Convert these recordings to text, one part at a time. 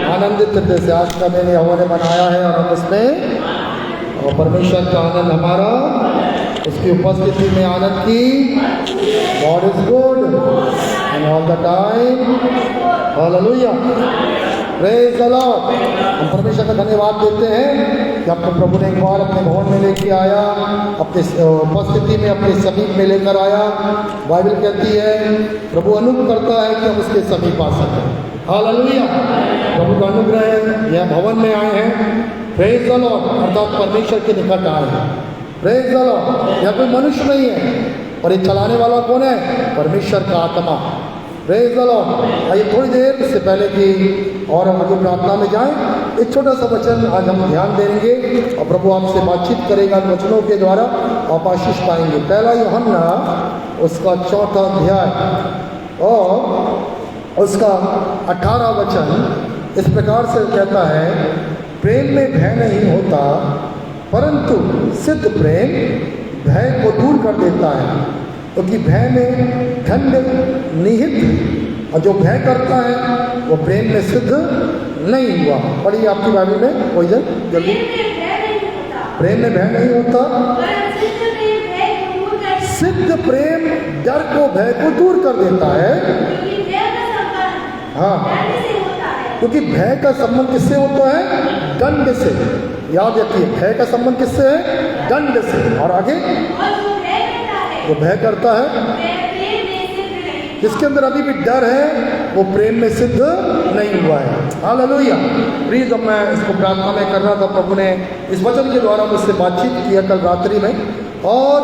आनंदित थे से आज का मैंने हमने बनाया है और हम उसमें और परमेश्वर का आनंद हमारा उसकी उपस्थिति में आनंद की। God is good and all the time. Hallelujah, praise the Lord. हम परमेश्वर का धन्यवाद देते हैं कि आपको प्रभु ने एक बार अपने भवन में लेके आया, अपने उपस्थिति में अपने समीप में लेकर आया। बाइबल कहती है प्रभु अनुग्रह करता है कि हम उसके समीप आ सकें। हालेलुया, प्रभु का अनुग्रह है। यह भवन में आए हैं, प्रेज द लॉर्ड, अर्थात परमेश्वर के निकट आए हैं। Praise the Lord. यह कोई मनुष्य नहीं है और ये चलाने वाला कौन है? परमेश्वर का आत्मा। Praise the Lord. आइए थोड़ी देर इससे पहले कि और हम आगे प्रार्थना में जाएं, एक छोटा सा वचन आज हम ध्यान देंगे और प्रभु आपसे बातचीत करेगा वचनों के द्वारा, आप आशीष पाएंगे। पहला यूहन्ना उसका 4था अध्याय और उसका 18 वचन इस प्रकार से कहता है, प्रेम में भय नहीं होता परंतु सिद्ध प्रेम भय को दूर कर देता है, क्योंकि भय में दंड निहित, और जो भय करता है वो प्रेम में सिद्ध नहीं हुआ। पढ़िए आपकी बाइबल में कोई जल्दी। प्रेम में भय नहीं होता, सिद्ध प्रेम डर को भय को दूर कर देता है। हाँ, क्योंकि भय का संबंध किससे होता है? दंड से। याद रखिए, भय का संबंध किससे है? दंड से। और आगे वो भय करता है, जिसके अंदर अभी भी डर है वो प्रेम में सिद्ध नहीं हुआ है। हालेलुया। प्लीज, अब मैं इसको प्रार्थना में कर रहा था, प्रभु ने इस वचन के द्वारा मुझसे बातचीत किया कल रात्रि में, और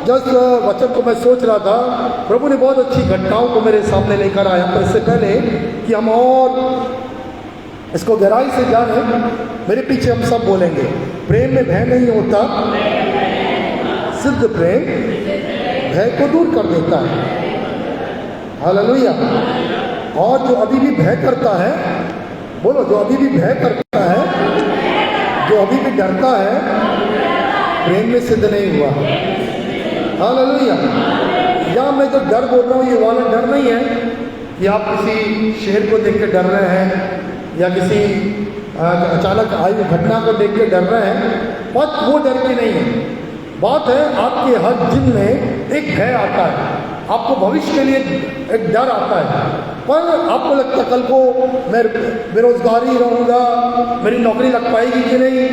जब वचन को मैं सोच रहा था, प्रभु ने बहुत अच्छी घटनाओं को मेरे सामने लेकर आया। पर इससे पहले कि हम और इसको गहराई से जाने, मेरे पीछे हम सब बोलेंगे, प्रेम में भय नहीं होता, सिद्ध प्रेम भय को दूर कर देता है। हालेलुया। और जो अभी भी भय करता है, बोलो, जो अभी भी भय करता है, जो अभी भी डरता है, प्रेम में सिद्ध नहीं हुआ। हालेलुया। या मैं जो डर बोल रहा हूँ ये वाला डर नहीं है कि आप किसी शेर को देख के डर रहे हैं या किसी अचानक आई घटना को देख के डर रहे हैं। बात वो डर की नहीं है। बात है आपके हर दिन में एक भय आता है, आपको भविष्य के लिए एक डर आता है। पर आपको लगता है कल को मैं बेरोजगारी रहूँगा, मेरी नौकरी लग पाएगी कि नहीं,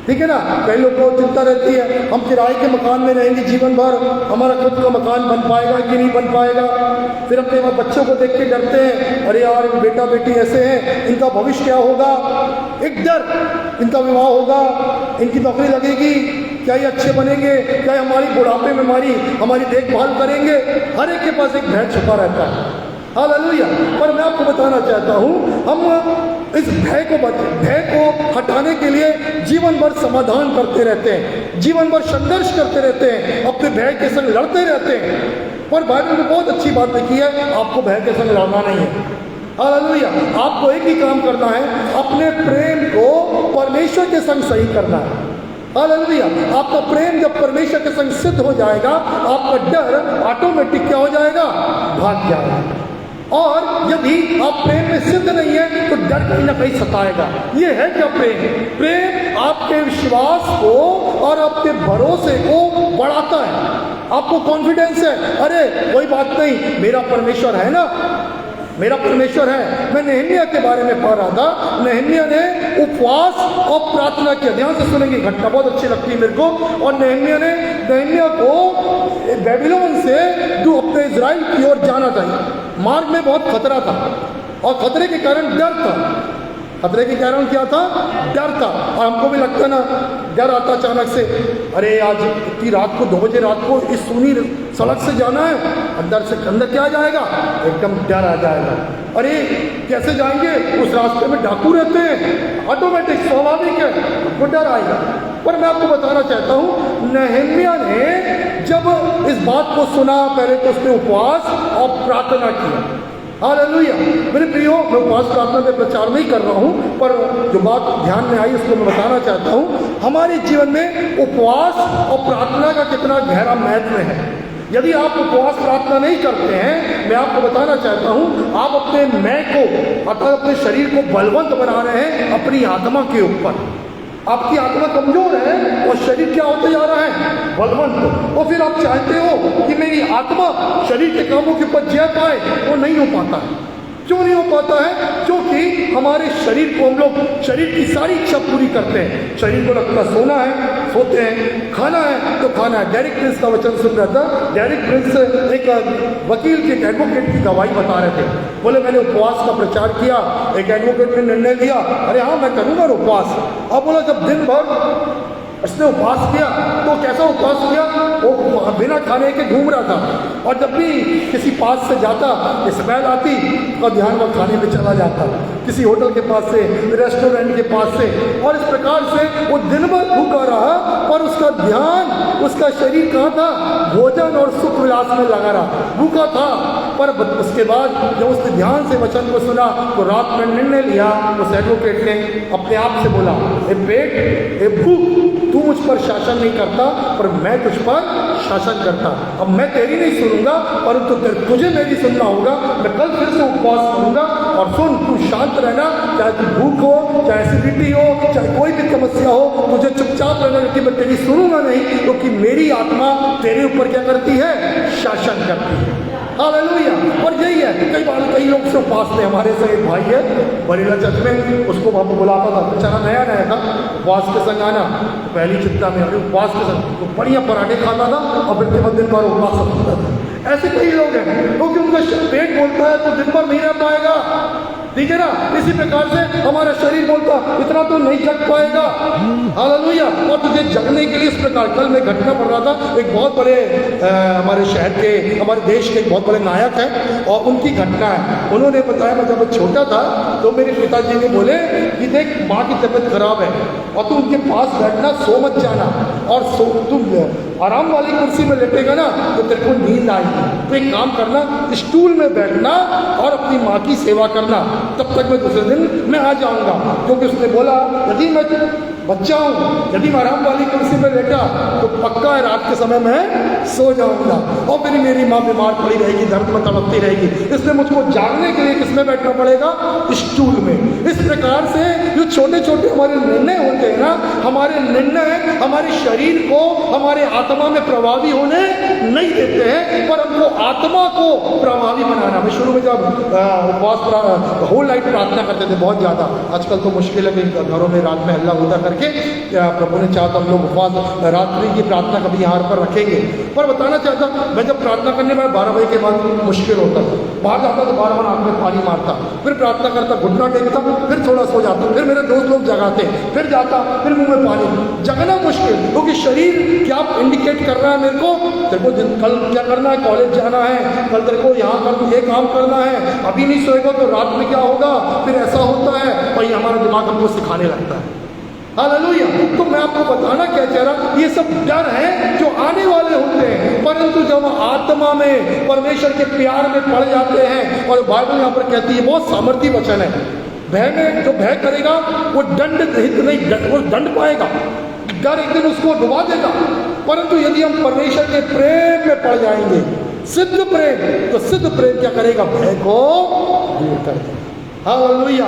ठीक है ना। कई लोगों को चिंता रहती है, हम किराए के मकान में रहेंगे जीवन भर, हमारा खुद का मकान बन पाएगा कि नहीं बन पाएगा। फिर अपने बच्चों को देख के डरते हैं, अरे यार बेटा बेटी ऐसे हैं, इनका भविष्य क्या होगा। एक डर, इनका विवाह होगा, इनकी नौकरी लगेगी, क्या ये अच्छे बनेंगे, क्या हमारी बुढ़ापे में हमारी देखभाल करेंगे। हर एक के पास एक भय छुपा रहता है। हालेलुया। पर मैं आपको बताना चाहता हूँ, हम इस भय को हटाने के लिए जीवन भर समाधान करते रहते हैं, जीवन भर संघर्ष करते रहते हैं, अपने भय के संग लड़ते रहते हैं। पर बाइबल में बहुत अच्छी बात लिखी है, आपको भय के संग लड़ना नहीं है। हालेलुया। आपको एक ही काम करना है, अपने प्रेम को परमेश्वर के संग सही करना है। हालेलुया। आपका प्रेम जब परमेश्वर के संग सिद्ध हो जाएगा, आपका डर ऑटोमेटिक क्या हो जाएगा? भाग जाएगा। और यदि आप प्रेम में सिद्ध नहीं है तो डर कहीं ना कहीं सताएगा। ये है क्या प्रेम? प्रेम आपके विश्वास को और आपके भरोसे को बढ़ाता है। आपको कॉन्फिडेंस है, अरे कोई बात नहीं, मेरा परमेश्वर है ना, मेरा परमेश्वर है। मैं नेहमिया के बारे में पढ़ रहा था, नेहमिया ने उपवास और प्रार्थना किया। ध्यान से सुनेंगे, घटना बहुत अच्छी लगती है मेरे को। और नेहमिया को बेबीलोन से अपने इजराइल की ओर जाना था। मार्ग में बहुत खतरा था और खतरे के कारण डर था। खतरे के कारण क्या था? डर था। और हमको भी लगता ना, डर आता अचानक से, अरे आज इतनी रात को 2 बजे रात को इस सुनी सड़क से जाना है, अंदर क्या आ जाएगा? एकदम डर आ जाएगा। अरे कैसे जाएंगे, उस रास्ते में डाकू रहते हैं, ऑटोमेटिक स्वाभाविक है, वो डर आएगा। पर मैं आपको बताना चाहता हूँ, नेहमिया ने जब इस बात को सुना, पहले तो उसने उपवास और प्रार्थना किया। हालेलुया। मेरे प्रियो, मैं उपवास प्रार्थना पे प्रचार नहीं कर रहा हूँ, पर जो बात ध्यान में आई उसको मैं बताना चाहता हूँ। हमारे जीवन में उपवास और प्रार्थना का कितना गहरा महत्व है। यदि आप उपवास प्रार्थना नहीं करते हैं, मैं आपको बताना चाहता हूं, आप अपने मैं को अर्थात अपने शरीर को बलवंत बना रहे हैं अपनी आत्मा के ऊपर। आपकी आत्मा कमजोर है और शरीर क्या होते जा रहा है? बलवंत। और फिर आप चाहते हो कि मेरी आत्मा शरीर के कामों के ऊपर जय पाए, वो नहीं हो पाता है। क्यों नहीं हो पाता है? क्योंकि हमारे शरीर को हम लोग शरीर की सारी इच्छा पूरी करते हैं। शरीर को लगता सोना है, सोते हैं, खाना है तो खाना है। डेरिक प्रिंस का वचन सुन रहा था। डेरिक प्रिंस एक वकील के, एक एडवोकेट की गवाही बता रहे थे। बोले मैंने उपवास का प्रचार किया, एक एडवोकेट ने निर्णय लिया, अरे हाँ मैं करूँगा उपवास। अब बोला जब दिन भर उसने उपवास किया तो कैसा उपवास किया? वो बिना खाने के घूम रहा था, और जब भी किसी पास से जाता स्मेल आती तो ध्यान वो खाने पे चला जाता, किसी होटल के पास से, रेस्टोरेंट के पास से। और इस प्रकार से वो दिन भर भूखा रहा, पर उसका ध्यान, उसका शरीर कहाँ था? भोजन और सुख विलास में लगा रहा, भूखा था। पर उसके बाद जब उसने ध्यान से वचन को सुना तो रात में निर्णय लिया, उस एडवोकेट ने अपने आप से बोला, ए पेट, ए भूख, तू मुझ पर शासन नहीं करता पर मैं तुझ पर शासन करता। अब मैं तेरी नहीं सुनूंगा परंतु तुझे मेरी सुनना होगा। मैं कल फिर से उपवास करूंगा, और सुन तू शांत रहना, चाहे तू भूख हो, चाहे एसिडिटी हो, चाहे कोई भी समस्या हो, तुझे चुपचाप रहना, क्योंकि मैं तेरी सुनूंगा नहीं, क्योंकि मेरी आत्मा तेरे ऊपर क्या करती है? शासन करती है। हालेलुया। और यही है, कई बार कई लोग से उपवास में, हमारे से एक भाई है बरेला चर्च में, उसको वहाँ बुलाता था, बेचारा नया नया था, उपवास के संग आना, पहली चिंता में अरे उपवास के संग तो बढ़िया पराठे खाता था और फिर के बाद दिन भर उपवास करता था। ऐसे कई लोग हैं, क्योंकि उनका पेट बोलता है तो दिन भर नहीं रह पाएगा, ठीक है ना। इसी प्रकार से हमारा शरीर बोलता इतना तो नहीं जग पाएगा। हालेलुया। और तुझे जगने के लिए इस प्रकार, कल मैं घटना पढ़ रहा था, एक बहुत बड़े हमारे शहर के, हमारे देश के एक बहुत बड़े नायक हैं, और उनकी घटना है। उन्होंने बताया मैं जब छोटा था तो मेरे पिताजी ने बोले कि देख माँ की तबीयत खराब है और तू उनके पास बैठना, सो मत जाना, और तुम आराम वाली कुर्सी में लेटेगा ना तो तेरे को नींद आएगी, तो एक काम करना, स्टूल में बैठना और अपनी माँ की सेवा करना, तब तक मैं दूसरे दिन मैं आ जाऊंगा। क्योंकि उसने बोला यदि मैं बच्चा हूँ, यदि मैं आराम वाली कुर्सी में लेटा तो पक्का है रात के समय में सो जाऊंगा, और फिर मेरी माँ बीमार पड़ी रहेगी, दर्द में तड़पती रहेगी, इसलिए मुझको जागने के लिए किसमें बैठना पड़ेगा? स्टूल में। इस प्रकार से जो छोटे छोटे हमारे निर्णय होते हैं ना, हमारे निर्णय हमारे शरीर को, हमारे आत्मा में प्रभावी होने नहीं देते हैं, पर हमको आत्मा को प्रभावी बनाना। मैं शुरू में जब उपवास होल नाइट प्रार्थना करते थे बहुत ज़्यादा, आजकल तो मुश्किल है कि घरों में रात में हल्ला होता करके, प्रभु ने चाहा तो हम लोग उपवास रात्रि की प्रार्थना कभी यहाँ पर रखेंगे। पर बताना चाहता, मैं जब प्रार्थना करने में 12 बजे के बाद मुश्किल होता था, बाहर जाता तो बार बार आँख में पानी मारता, फिर प्रार्थना करता, घुटना टेकता, फिर थोड़ा सो जाता, फिर मेरे दोस्त लोग जगाते, फिर जाता, फिर मुंह में पानी, जगना मुश्किल, क्योंकि शरीर क्या इंडिकेट कर रहा है मेरे को, तेरे को कल क्या करना है, कॉलेज जाना है, कल तेरे को यहाँ कर ये काम करना है, अभी नहीं सोएगा तो रात में क्या होगा, फिर ऐसा होता है, और ये हमारा दिमाग हमको सिखाने लगता है। हालेलुया। तो मैं आपको बताना क्या चाह रहा, ये सब डर है जो आने वाले होते हैं, परंतु जब आत्मा में परमेश्वर के प्यार में पड़ जाते हैं, और बाइबल यहाँ पर कहती है, बहुत सामर्थी वचन है, भय में जो भय करेगा वो दंड रहित नहीं, वो दंड पाएगा, डर एक दिन उसको डुबा देगा। परंतु यदि हम परमेश्वर के प्रेम में पड़ जाएंगे, सिद्ध प्रेम, तो सिद्ध प्रेम क्या करेगा? भय को दूर कर देगा। हालेलुया।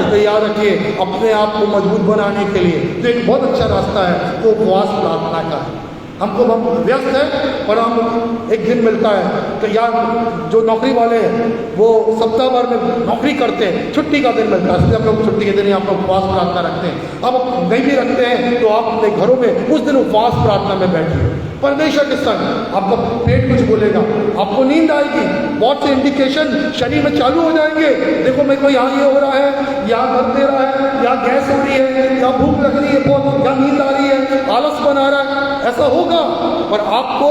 तो याद रखिए, अपने आप को मजबूत बनाने के लिए तो एक बहुत अच्छा रास्ता है वो उपवास प्रार्थना का है। हमको हम व्यस्त हैं पर हम एक दिन मिलता है, तो यार जो नौकरी वाले हैं वो सप्ताह भर में नौकरी करते हैं, छुट्टी का दिन मिलता है, इसलिए हम लोग छुट्टी के दिन यहाँ पर उपवास प्रार्थना रखते हैं। अब नहीं भी रखते हैं तो आप अपने घरों में उस दिन उपवास प्रार्थना में बैठिए परमेश्वर के संग। आपका पेट कुछ बोलेगा, आपको नींद आएगी, बहुत से इंडिकेशन शरीर में चालू हो जाएंगे। देखो मेरे को यहाँ ये हो रहा है, यहाँ दर्द दे रहा है, यहाँ गैस हो रही है, यहाँ भूख लग रही है बहुत, यहाँ नींद आ रही है, आलस बना रहा है, ऐसा होगा। पर आपको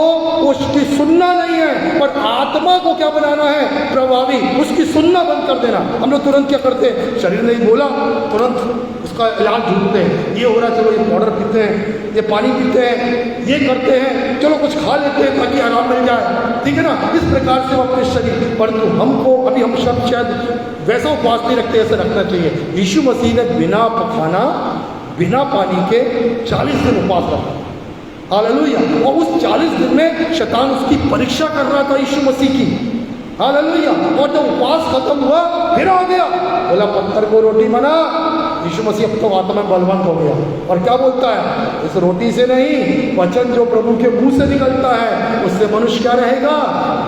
उसकी सुनना नहीं है, पर आत्मा को क्या बनाना है? प्रभावी। उसकी सुनना बंद कर देना। हम लोग तुरंत क्या करते हैं, शरीर ने बोला तुरंत उसका इलाज ढूंढते हैं, ये हो रहा है चलो ये पाउडर पीते हैं, ये पानी पीते हैं, ये करते हैं, चलो कुछ खा लेते हैं ताकि आराम मिल जाए, ठीक है ना। इस प्रकार से हम अपने शरीर, परंतु हमको अभी हम सब शायद वैसा उपवास नहीं रखते, ऐसे रखना चाहिए। यीशु मसीह ने बिना खाना बिना पानी के 40 दिन उपवास रखा। हालेलुया। और उस 40 दिन में शैतान उसकी परीक्षा कर रहा था यीशु मसीह की। हालेलुया। और जब उपवास खत्म हुआ फिर आ गया, बोला पत्थर को रोटी बना। यीशु मसीह अब तो आत्मा में बलवंत हो गया और क्या बोलता है, इस रोटी से नहीं, वचन जो प्रभु के मुंह से निकलता है उससे मनुष्य क्या रहेगा,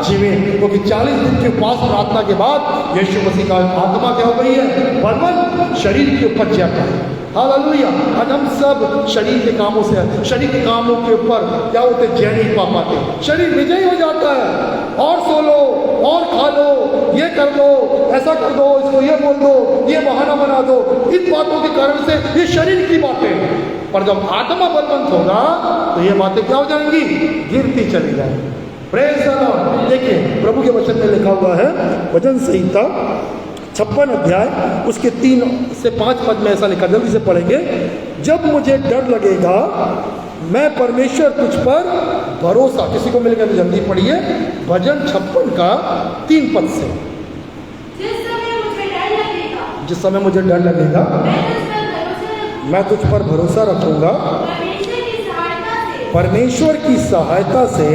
जीवित। क्योंकि 40 दिन के उपवास प्रार्थना के बाद यीशु मसीह का आत्मा क्या हो गई है, बलवंत, शरीर के ऊपर जाता है। हालेलुया। आज हम सब शरीर के कामों से, शरीर के कामों के ऊपर क्या होते, जय नहीं पा पाते। शरीर विजयी हो जाता है, और सो लो और खा लो, ये कर दो, ऐसा कर दो, इसको ये बोल दो, ये बहाना बना दो। इन बातों के कारण से ये शरीर की बातें, पर जब आत्मा बलवंत होगा तो ये बातें क्या हो जाएंगी, गिरती चली जाएंगी। Praise the Lord. देखिए प्रभु के वचन में लिखा हुआ है, वचन संहिता 56 अध्याय उसके 3 से 5 पद में ऐसा लिखा, जल्दी से पढ़ेंगे। जब मुझे डर लगेगा मैं परमेश्वर तुझ पर भरोसा, किसी को मिल गया तो जल्दी पढ़िए, भजन 56 का 3 पद से। जिस समय मुझे डर लगेगा मैं तुझ पर भरोसा रखूंगा, परमेश्वर की सहायता से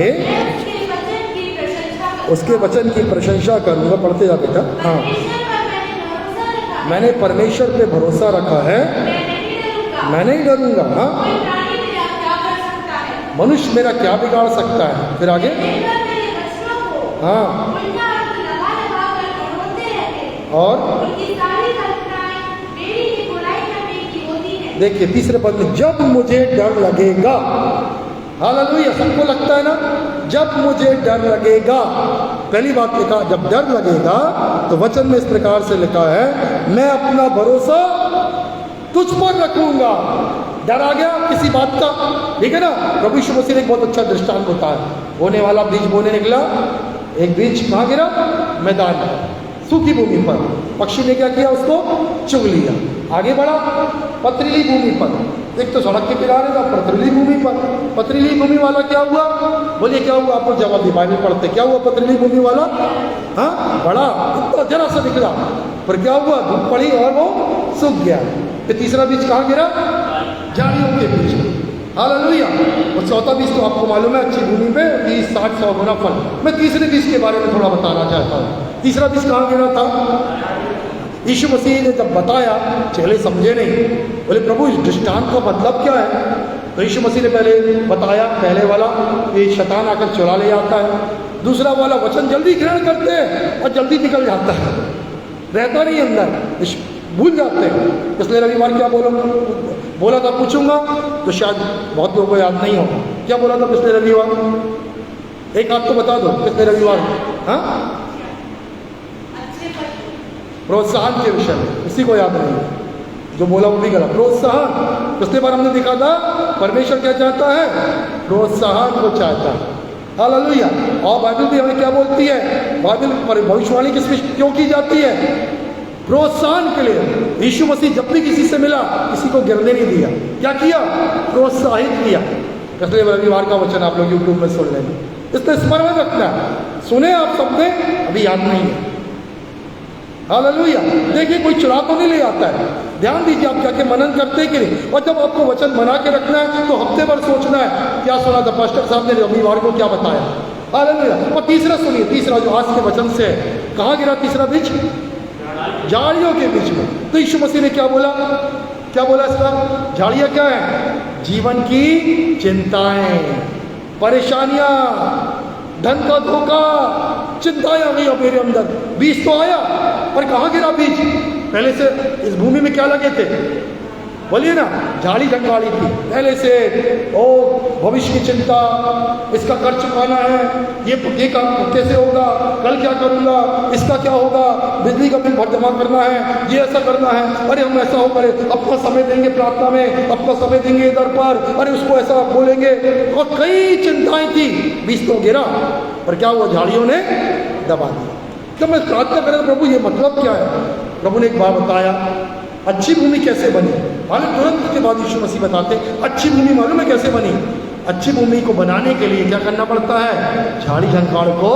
उसके वचन की प्रशंसा करूंगा। पढ़ते जा बेटा। हाँ, मैंने परमेश्वर पे भरोसा रखा है, मैं नहीं डरूंगा। हाँ, मनुष्य मेरा क्या बिगाड़ सकता है। फिर आगे, हाँ, और देखिए तीसरे पद में, जब मुझे डर लगेगा। हालेलुया। सबको लगता है ना, जब मुझे डर लगेगा। पहली बात लिखा, जब डर लगेगा तो वचन में इस प्रकार से लिखा है, मैं अपना भरोसा तुझ पर रखूंगा। डर आ गया किसी बात का, ठीक है ना। प्रभु यीशु मसीह ने एक बहुत अच्छा दृष्टांत बताया, बोने वाला बीज बोने निकला, एक बीज कहाँ गिरा, मैदान में, सूखी भूमि पर। पक्षी ने क्या किया, उसको चुग लिया। आगे बढ़ा पथरीली भूमि पर, एक तो सड़क के किनारे था, पथरीली भूमि पर। पथरीली भूमि वाला क्या हुआ, बोलिए क्या हुआ, आपको जवाब दी, बाइबल पढ़ते, क्या हुआ पथरीली भूमि वाला, हाँ, बड़ा इतना जरा सा दिख रहा, पर क्या हुआ, धूप पड़ी और वो सूख गया। फिर तीसरा बीज कहाँ गिरा, झाड़ियों के बीच में। हालेलुया। और चौथा बीज तो आपको मालूम है, अच्छी भूमि पे 30, 60, 100 गुना फल। मैं तीसरे बीज के बारे में थोड़ा बताना चाहता हूँ। तीसरा बीज कहाँ गिरा था, यीशु मसीह ने जब बताया, चेले समझे नहीं, बोले प्रभु इस दृष्टांत का मतलब क्या है। तो यीशु मसीह ने पहले बताया, पहले वाला ये शैतान आकर चुरा ले जाता है, दूसरा वाला वचन जल्दी ग्रहण करते हैं और जल्दी निकल जाता है, रहता नहीं अंदर, भूल जाते हैं। पिछले रविवार क्या बोला था पूछूंगा तो शायद बहुत लोगों को याद नहीं होगा। क्या बोला था पिछले रविवार, एक आपको बता दो पिछले रविवार, हाँ, प्रोत्साहन के विषय में, किसी को याद नहीं, जो बोला वो भी गलत। प्रोत्साहन, पिछले बार हमने देखा था परमेश्वर क्या चाहता है, प्रोत्साहन को चाहता है। हालेलुया। और बाइबल भी हमें क्या बोलती है, बाइबल पर भविष्यवाणी किस क्यों की जाती है, प्रोत्साहन के लिए। यीशु मसीह जब भी किसी से मिला किसी को गिरने नहीं दिया, क्या किया, प्रोत्साहित किया। पिछले रविवार का वचन आप लोग यूट्यूब में सुन लेंगे, इसमें स्मरण रखना है, सुने आप सबने, अभी याद नहीं है। हालेलुया। देखिए कोई चुरा तो नहीं ले आता है, ध्यान दीजिए आप क्या के मनन करते हैं कि नहीं। और जब आपको वचन बना के रखना है तो हफ्ते भर सोचना है क्या सुना था पास्टर साहब ने रविवार को, क्या बताया। हालेलुया। और तीसरा सुनिए, तीसरा जो आज के वचन से कहाँ गिरा तीसरा बीज, झाड़ियों के बीच में। तो यीशु मसीह ने क्या बोला, क्या बोला इसका, झाड़ियाँ क्या है, जीवन की चिंताएं, परेशानियां, धन का धोखा, चिंताएं आ गई मेरे अंदर। बीज तो आया पर कहाँ गिरा बीज, पहले से इस भूमि में क्या लगे थे, बोलिए ना, झाड़ी झंगाड़ी थी पहले से। ओ भविष्य की चिंता, इसका कर्ज चुकाना है, ये काम कैसे होगा, कल क्या करूँगा, इसका क्या होगा, बिजली का बिल भर जमा करना है, ये ऐसा करना है, अरे हम ऐसा हो करे, अपना समय देंगे प्रार्थना में, अपना समय देंगे इधर पर, अरे उसको ऐसा बोलेंगे, और कई चिंताएं थी। बीज तो गिरा पर क्या हुआ, झाड़ियों ने दबा दिया। जब मैं प्रार्थना करें प्रभु ये मतलब क्या है, प्रभु ने एक बार बताया, अच्छी भूमि कैसे बनी। मालूम, तुरंत के बाद यीशु मसीह बताते अच्छी भूमि मालूम है कैसे बनी। अच्छी भूमि को बनाने के लिए क्या करना पड़ता है, झाड़ी झंकाड़ को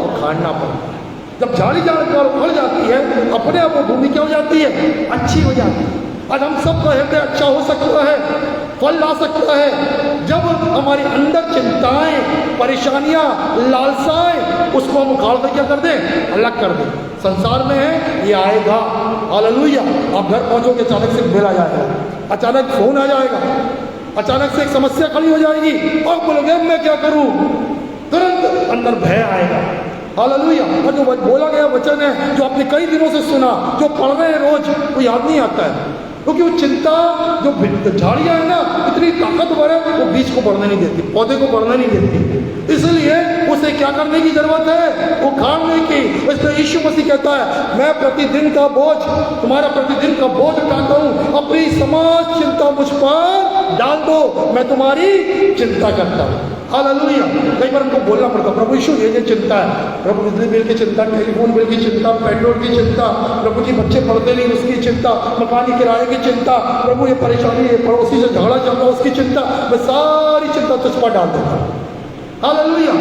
उखाड़ना पड़ता है। जब झाड़ी झंकाड़ उखड़ जाती है अपने आप वो भूमि क्या हो जाती है, अच्छी हो जाती है। आज हम सबका हृदय अच्छा हो सकता है फल ला सकता है जब हमारे अंदर चिंताएं, परेशानियां, लालसाएं, उसको हम उखाड़ कर क्या कर दें, अलग कर दें। संसार में है, ये आएगा। हालेलुया। आप घर पहुंचोगे, अचानक से बिल आ जाएगा, अचानक फोन आ जाएगा, अचानक से एक समस्या खड़ी हो जाएगी और बोलोगे अब मैं क्या करूं, तुरंत अंदर भय आएगा। हालेलुया। और जो बोला गया वचन है, जो आपने कई दिनों से सुना, जो पढ़ रहे हैं रोज, वो याद नहीं आता है, क्योंकि वो चिंता, जो झाड़ियां है ना, इतनी ताकतवर है, वो बीज को बढ़ने नहीं देती, पौधे को बढ़ने नहीं देती। इसलिए उसे क्या करने की जरूरत है, उखाड़ने की। इसलिए यीशु मसीह कहता है, मैं प्रतिदिन का बोझ, तुम्हारा प्रतिदिन का बोझ उठाता हूं, अपनी समस्त चिंता मुझ पर डाल दो, मैं तुम्हारी चिंता करता हूं। हालेलुया। कई बार हमको बोलना पड़ता, प्रभु यीशु ये चिंता है, प्रभु बिजली बिल की चिंता, टेलीफोन बिल की चिंता, पेट्रोल की चिंता, प्रभु जी बच्चे पढ़ते नहीं उसकी चिंता, मकान किराए की चिंता, प्रभु ये परेशानी है, पड़ोसी से झगड़ा चल रहा उसकी चिंता, मैं सारी चिंता तुझ पर डाल देता हूँ। हालेलुया।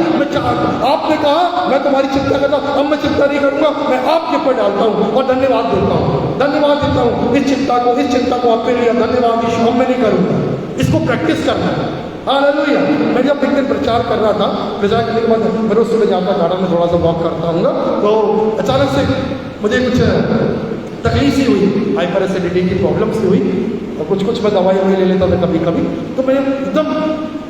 आपने कहा मैं तुम्हारी चिंता करता, अब मैं चिंता नहीं करूंगा, मैं आपके ऊपर डालता हूँ और धन्यवाद देता हूँ, धन्यवाद देता हूँ। इस चिंता को आपने लिया, धन्यवाद यीशु, अब मैं नहीं करूंगा। इसको प्रैक्टिस करना है। हालेलुया। मैं जब एक दिन प्रचार कर रहा था, प्रचार करने के बाद मैं रोज सुबह जाता, गार्डन में थोड़ा सा वॉक करता हूँ, तो अचानक से मुझे कुछ तकलीफ सी हुई, हाइपर एसिडिटी की प्रॉब्लम सी हुई, और कुछ मैं दवाई ले लेता था कभी कभी, तो मैंने एकदम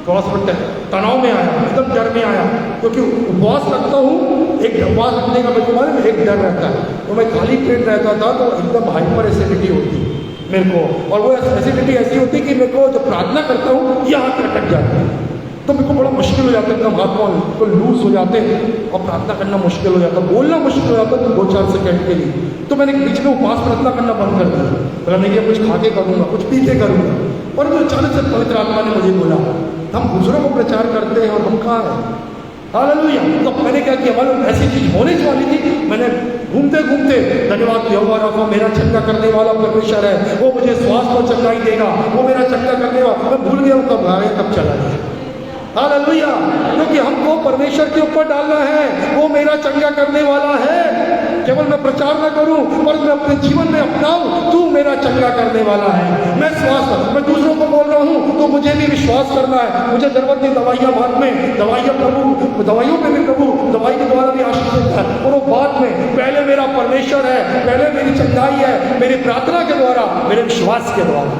थोड़ा सा तनाव में आया, एकदम डर में आया, क्योंकि उपवास रखता हूँ, एक उपवास रखने का मेरे को में एक डर रहता है, तो मैं खाली पेट रहता था तो एकदम हाइपर एसिडिटी होती मेरे को, और वो एसिडिटी ऐसी होती कि मेरे को जब प्रार्थना करता हूँ यहाँ पे अटक जाती है, तो मेरे को बड़ा मुश्किल हो जाता है, एकदम हाथ पाँव तो लूज हो जाते हैं और प्रार्थना करना मुश्किल हो जाता, बोलना मुश्किल हो जाता है 2-4 सेकंड के लिए। तो मैंने बीच में उपवास प्रार्थना करना बंद कर दिया, बोला नहीं कि कुछ खा के करूँगा, कुछ पी के करूँगा। और वो अचानक से पवित्र आत्मा ने मुझे बोला, हम दूसरों को प्रचार करते हैं और हम कहाँ हैं। हालेलुया। तो मैंने क्या किया, मालूम ऐसी चीज होने वाली थी, मैंने घूमते घूमते धन्यवाद यहोवा राफा, मेरा चंगा करने वाला परमेश्वर है, वो मुझे स्वास्थ्य और चंगाई देगा, वो मेरा चंगा करने वाला। मैं भूल गया कब आ गया, कब चला गया। हालेलुया। क्योंकि हमको परमेश्वर के ऊपर डालना है, वो मेरा चंगा करने वाला है। केवल मैं प्रचार न करूं, पर मैं अपने जीवन में अपनाऊं, तू मेरा चंगा करने वाला है। मैं दूसरों को बोल रहा हूं तो मुझे भी विश्वास करना है। मुझे जरूरत नहीं दवाइयां, बाद में दवाइयां, प्रभु दवाइयों पे भी प्रभु दवाई के द्वारा भी आशीष देता है, और वो बाद में। पहले मेरा परमेश्वर है, पहले मेरी चंगाई है, मेरी प्रार्थना के द्वारा, मेरे विश्वास के द्वारा।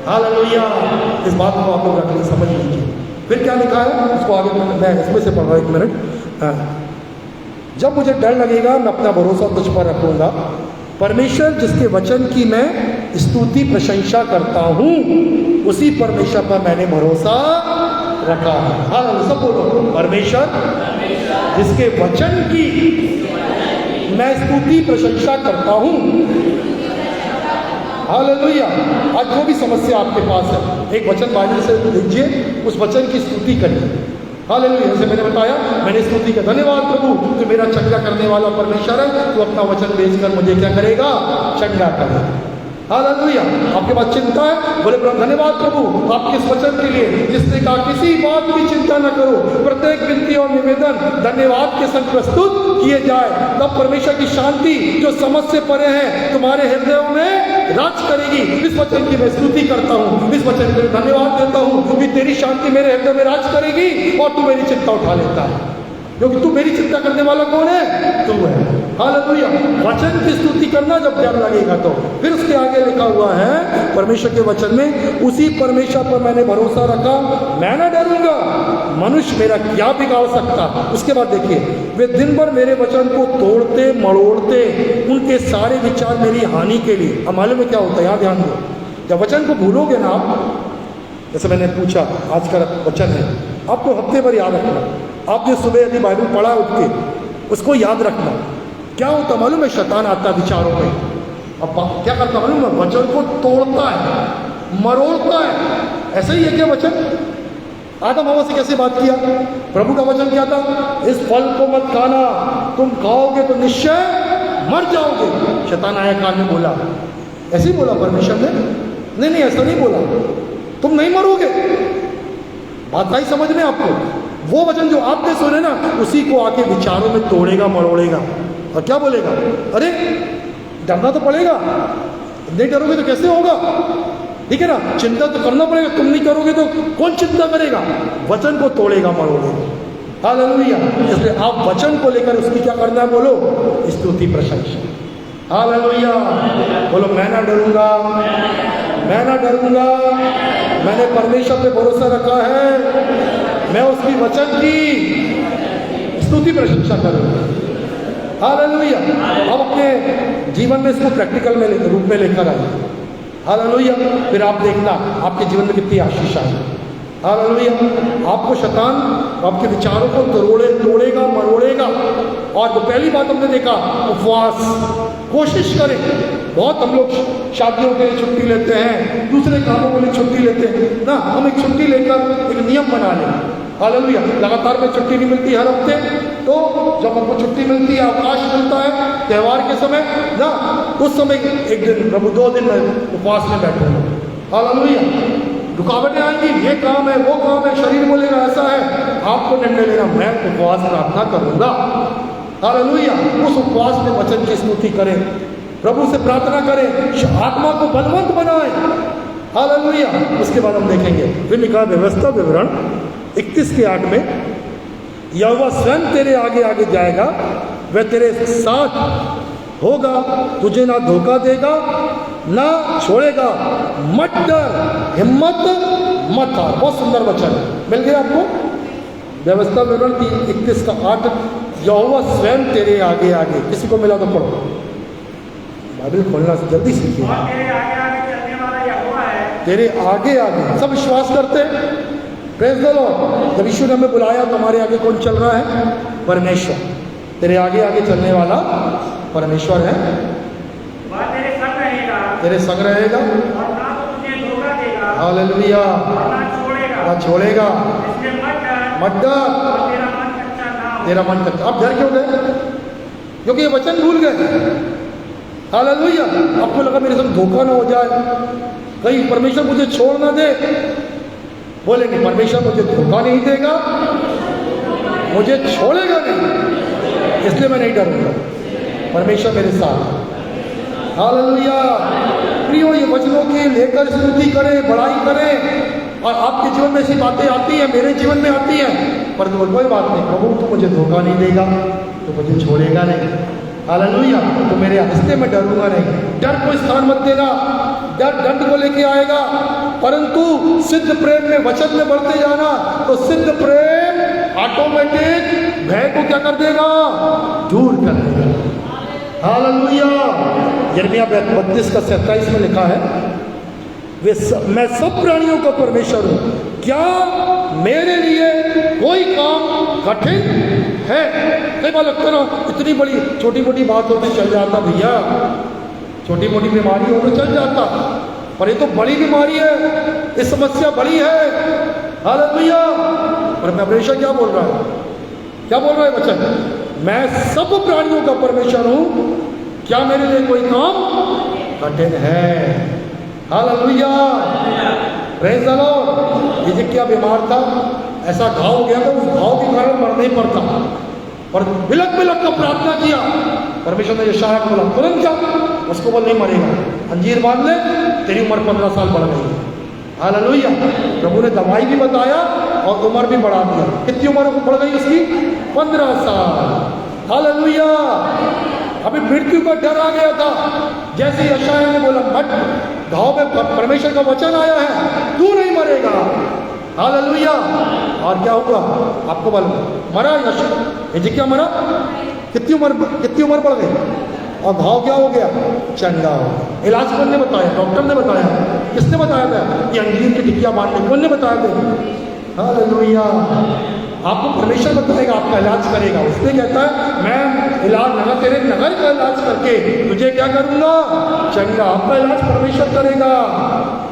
हालेलुया। इस बात को आप लोग रखिए, समझ लीजिए। फिर क्या लिखा है उसको आगे मैं इसमें से पढ़ रहा हूँ, 1 मिनट। जब मुझे डर लगेगा, मैं अपना भरोसा तुझ पर रखूंगा, परमेश्वर जिसके वचन की मैं स्तुति प्रशंसा करता हूँ, उसी परमेश्वर पर मैंने भरोसा रखा है। हाँ सब बोलो, परमेश्वर जिसके वचन की मैं स्तुति प्रशंसा करता हूँ। हालेलुया। आज जो भी समस्या आपके पास है, एक वचन बाइबल से लीजिए, उस वचन की स्तुति करिए। हालेलुया। जैसे मैंने बताया, मैंने स्तुति का धन्यवाद प्रभु, तो मेरा चंगा करने वाला परमेश्वर है, तो अपना वचन भेजकर मुझे क्या करेगा, चंगा करेगा। हालेलुया। आपके पास चिंता है, बोले धन्यवाद प्रभु आपके इस वचन के लिए, जिसने कहा किसी बात की चिंता न करो, प्रत्येक विनती और निवेदन धन्यवाद के संग प्रस्तुत किए जाए, तब परमेश्वर की शांति जो समझ से परे है तुम्हारे हृदयों में राज करेगी। इस वचन की मैं स्तुति करता हूँ, इस वचन के लिए धन्यवाद देता हूँ कि तेरी शांति मेरे हृदय में राज करेगी और तू मेरी चिंता उठा लेता है, क्योंकि तू मेरी चिंता करने वाला कौन है, तू है। हालेलुया। वचन की स्तुति करना जब डर लगेगा तो। फिर उसके आगे लिखा हुआ है परमेश्वर के वचन में, उसी परमेश्वर पर मैंने भरोसा रखा, मैं न डरूंगा, मनुष्य मेरा क्या बिगाड़ सकता। उसके बाद देखिए, वे दिन भर मेरे वचन को तोड़ते मरोड़ते, उनके सारे विचार मेरी हानि के लिए। अब मालूम है क्या होता है, यहाँ ध्यान दो, जब वचन को भूलोगे ना आप, जैसे मैंने पूछा आज का वचन है, आपको हफ्ते भर याद रखना। आपने सुबह यदि बाइबल पढ़ा उठ के, उसको याद रखना। क्या होता मालूम है, शैतान आता विचारों में, अब क्या करता मालूम है, वचन को तोड़ता है, मरोड़ता है। ऐसे ही है क्या वचन? आदम हवा से कैसे बात किया? प्रभु का वचन क्या था, इस फल को मत खाना, तुम खाओगे तो निश्चय मर जाओगे। शैतान आया कान में बोला, ऐसे ही बोला परमेश्वर ने? नहीं, ऐसा नहीं बोला, तुम नहीं मरोगे। बात आई समझ में आपको? वो वचन जो आपने सुने ना, उसी को आके विचारों में तोड़ेगा मरोड़ेगा, और क्या बोलेगा, अरे डरना तो पड़ेगा, नहीं डरोगे तो कैसे होगा। ठीक है ना, चिंता तो करना पड़ेगा, तुम नहीं करोगे तो कौन चिंता करेगा? वचन को तोड़ेगा मरोड़ेगा। हालेलुया। इसलिए आप वचन को लेकर उसकी क्या करना है, बोलो, स्तुति प्रशंसा। हालेलुया। बोलो, मैं ना डरूंगा, मैं ना डरूंगा, मैंने परमेश्वर पे भरोसा रखा है, मैं उसकी वचन की स्तुति प्रशंसा करूंगा। हालेलुया। अब अपने जीवन में इसको प्रैक्टिकल में रूप में लेकर आए। हालेलुया। फिर आप देखना आपके जीवन में कितनी आशीष आएगी। हालेलुया। आपको शैतान आपके विचारों को तोड़ेगा मरोड़ेगा। और तो पहली बात हमने देखा, उपवास। कोशिश करें। बहुत हम लोग शादियों के लिए छुट्टी लेते हैं, दूसरे कामों के लिए छुट्टी लेते हैं ना, हम एक छुट्टी लेकर एक नियम बना लें। हालेलुया। लगातार में छुट्टी नहीं मिलती हर हफ्ते, तो जब हमको छुट्टी मिलती है, अवकाश मिलता है त्यौहार के समय ना, उस समय एक दिन प्रभु 2 दिन में उपवास में बैठूंगा। हालेलुया। रुकावटें आएंगी, ये काम है वो काम है, शरीर बोलेगा ऐसा है, आपको निर्णय लेना, मैं उपवास प्रार्थना करूंगा। हालेलुया। उस उपवास में वचन की स्तुति करें, प्रभु से प्रार्थना करें, आत्मा को बलवंत बनाएं। हालेलुया। उसके बाद हम देखेंगे फिर लिखा व्यवस्था विवरण 31:8 में, यहोवा स्वयं तेरे आगे आगे जाएगा, वह तेरे साथ होगा, तुझे ना धोखा देगा ना छोड़ेगा, मत डर, हिम्मत मत हार। बहुत सुंदर वचन मिल गया आपको। व्यवस्था विवरण 31:8, यहोवा स्वयं तेरे आगे आगे। किसी को मिला तो पढ़ो, बाइबल खोलना से जल्दी सीखिए। तेरे आगे आगे सब विश्वास करते हैं। Praise the Lord. जब यीशु ने हमें बुलाया तो हमारे आगे कौन चल रहा है? परमेश्वर। तेरे आगे आगे चलने वाला परमेश्वर है। वह तेरे संग रहेगा, तेरे संग रहेगा, और ना तो तुझे धोखा देगा, हालेलुया, और ना छोड़ेगा, ना छोड़ेगा, इसलिए मत डर, मत डर, और तेरा मन कच्चा ना हो। तेरा मन कच्चा। आप डर क्यों गए? क्योंकि ये वचन भूल गए। हालेलुया। आपको लगा मेरे संग धोखा ना हो जाए, कहीं परमेश्वर मुझे छोड़ ना दे। बोलेंगे परमेश्वर मुझे धोखा नहीं देगा, मुझे छोड़ेगा नहीं, इसलिए मैं नहीं डरूंगा, परमेश्वर मेरे साथ। हालेलुया। प्रियो, ये वचनों की लेकर स्तुति करें, बड़ाई करें, और आपके जीवन में ऐसी बातें आती हैं, मेरे जीवन में आती हैं, पर कोई बात नहीं, प्रभु तो मुझे धोखा नहीं देगा, तो मुझे छोड़ेगा नहीं। हालेलुया। तो मेरे हस्ते में डरूंगा नहीं। डर को स्थान मत देना, डर दंड को लेके आएगा, परंतु सिद्ध प्रेम में वचन में बढ़ते जाना, तो सिद्ध प्रेम ऑटोमेटिक भय को क्या कर देगा? दूर कर देगा। हालेलुया। यिर्मयाह 32:27 में लिखा है, मैं सब प्राणियों का परमेश्वर हूं, क्या मेरे लिए कोई काम कठिन है? कई बार लगता ना, इतनी बड़ी छोटी मोटी बात हो तो चल जाता भैया, छोटी मोटी बीमारी हो तो चल जाता, पर ये तो बड़ी बीमारी है, ये समस्या बड़ी है। हालेलुया। पर परमेश्वर क्या बोल रहा है? क्या बोल रहा है वचन? मैं सब प्राणियों का परमेश्वर हूं, क्या मेरे लिए कोई काम कठिन है? हालेलुया। Praise the Lord. हिजकिय्याह बीमार था, ऐसा घाव हो गया था, उस घाव के कारण मरना ही पड़ता, पर बिलक बिलक का प्रार्थना किया, परमेश्वर ने यशायाह को बोला तुरंत जा, उसको बोल नहीं मरेगा, अंजीर बांध ले, तेरी उम्र 15 साल बढ़ गई। हालेलुया। प्रभु ने दवाई भी बताया और उम्र भी बढ़ा दिया। कितनी उम्र बढ़ गई उसकी? 15 साल। हालेलुया। अभी मृत्यु का डर आ गया था, जैसे यशायाह ने बोला मत, घाव में परमेश्वर का वचन आया है, तू नहीं मरेगा। हालेलुया। और क्या हुआ आपको मालूम? मरा हिजकिय्याह मरा। कितनी उम्र बढ़ गई, और घाव क्या हो गया? चंगा हो गया। इलाज कौन ने बताया? डॉक्टर ने बताया। किसने बताया था कि अंजीर की टिक्कियां बांधने? कौन ने बताया था? हालेलुया। आपको परमेश्वर बताएगा, आपका इलाज करेगा। उसने कहता है मैं इलाज नगर, तेरे नगर का इलाज करके तुझे क्या करूंगा? चंगा। आपका इलाज परमेश्वर करेगा।